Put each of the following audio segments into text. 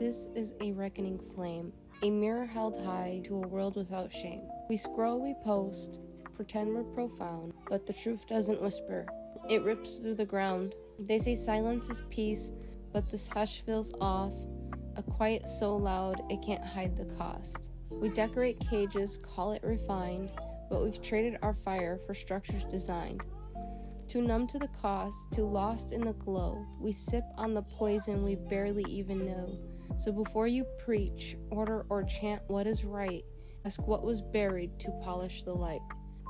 This is a reckoning flame, a mirror held high to a world without shame. We scroll, we post, pretend we're profound, but the truth doesn't whisper. It rips through the ground. They say silence is peace, but this hush feels off, a quiet so loud it can't hide the cost. We decorate cages, call it refined, but we've traded our fire for structures designed. Too numb to the cost, too lost in the glow, we sip on the poison we barely even know. So before you preach, order, or chant what is right, ask what was buried to polish the light.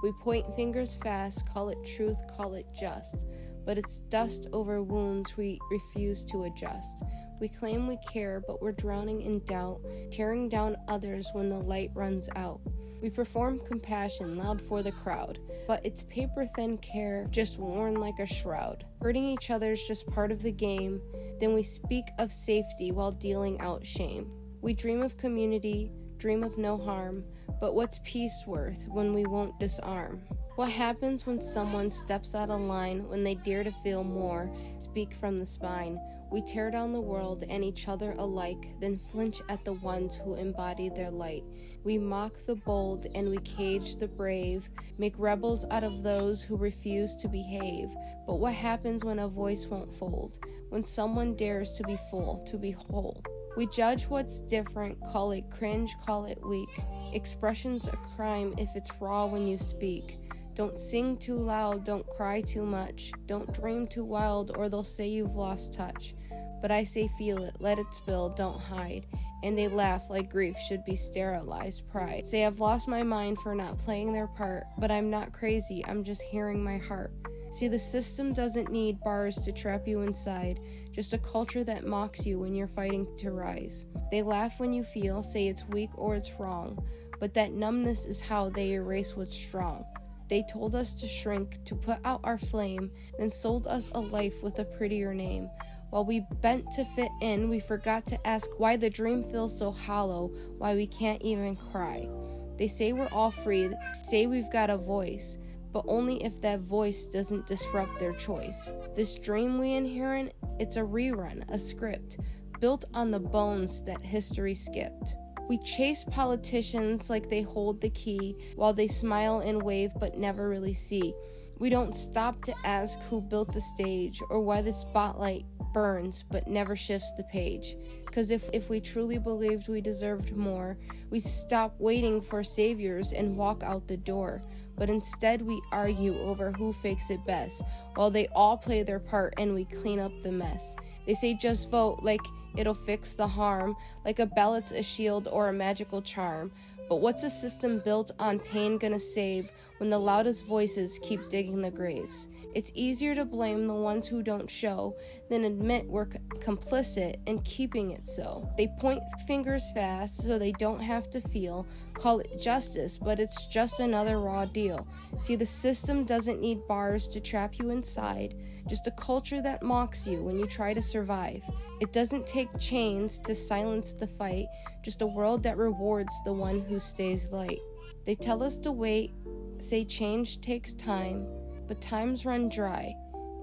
We point fingers fast, call it truth, call it just, but it's dust over wounds we refuse to adjust. We claim we care, but we're drowning in doubt, tearing down others when the light runs out. We perform compassion loud for the crowd, but it's paper-thin care just worn like a shroud. Hurting each other's just part of the game, then we speak of safety while dealing out shame. We dream of community, dream of no harm, but what's peace worth when we won't disarm? What happens when someone steps out of line, when they dare to feel more, speak from the spine? We tear down the world and each other alike, then flinch at the ones who embody their light. We mock the bold and we cage the brave, make rebels out of those who refuse to behave. But what happens when a voice won't fold? When someone dares to be full, to be whole? We judge what's different, call it cringe, call it weak. Expression's a crime if it's raw when you speak. Don't sing too loud, don't cry too much. Don't dream too wild or they'll say you've lost touch. But I say feel it, let it spill, don't hide. And they laugh like grief should be sterilized pride. Say I've lost my mind for not playing their part, but I'm not crazy, I'm just hearing my heart. See, the system doesn't need bars to trap you inside, just a culture that mocks you when you're fighting to rise. They laugh when you feel, say it's weak or it's wrong, but that numbness is how they erase what's strong. They told us to shrink, to put out our flame, then sold us a life with a prettier name. While we bent to fit in, we forgot to ask why the dream feels so hollow, why we can't even cry. They say we're all free, say we've got a voice, but only if that voice doesn't disrupt their choice. This dream we inherit, it's a rerun, a script, built on the bones that history skipped. We chase politicians like they hold the key, while they smile and wave but never really see. We don't stop to ask who built the stage, or why the spotlight burns but never shifts the page. Cause if we truly believed we deserved more, we'd stop waiting for saviors and walk out the door. But instead we argue over who fakes it best, while they all play their part and we clean up the mess. They say just vote like it'll fix the harm, like a ballot's a shield or a magical charm. But what's a system built on pain gonna save when the loudest voices keep digging the graves? It's easier to blame the ones who don't show than admit we're complicit in keeping it so. They point fingers fast so they don't have to feel, call it justice, but it's just another raw deal. See, the system doesn't need bars to trap you inside, just a culture that mocks you when you try to survive. It doesn't take chains to silence the fight, just a world that rewards the one who stays light. They tell us to wait, say change takes time, but times run dry,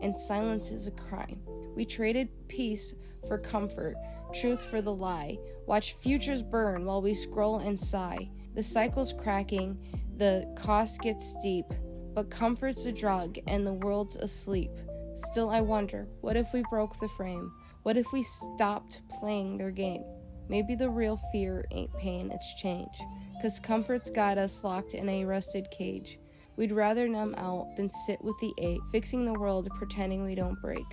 and silence is a crime. We traded peace for comfort, truth for the lie. Watch futures burn while we scroll and sigh. The cycle's cracking, the cost gets steep, but comfort's a drug and the world's asleep. Still I wonder, what if we broke the frame? What if we stopped playing their game? Maybe the real fear ain't pain, it's change. 'Cause comfort's got us locked in a rusted cage. We'd rather numb out than sit with the ache, fixing the world pretending we don't break.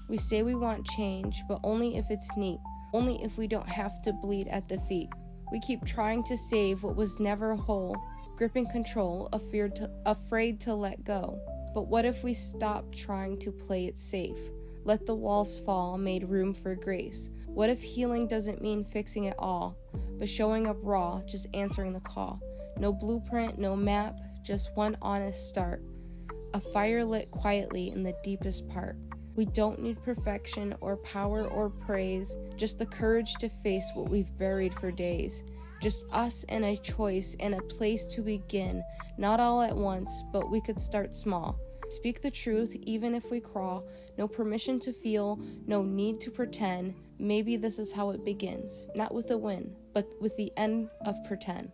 We say we want change, but only if it's neat, only if we don't have to bleed at the feet. We keep trying to save what was never whole, gripping control, afraid to let go. But what if we stopped trying to play it safe? Let the walls fall, made room for grace. What if healing doesn't mean fixing it all, but showing up raw, just answering the call? No blueprint, no map, just one honest start. A fire lit quietly in the deepest part. We don't need perfection or power or praise, just the courage to face what we've buried for days. Just us and a choice and a place to begin, not all at once, but we could start small. Speak the truth even if we crawl, no permission to feel, no need to pretend, Maybe this is how it begins, not with a win, but with the end of pretend.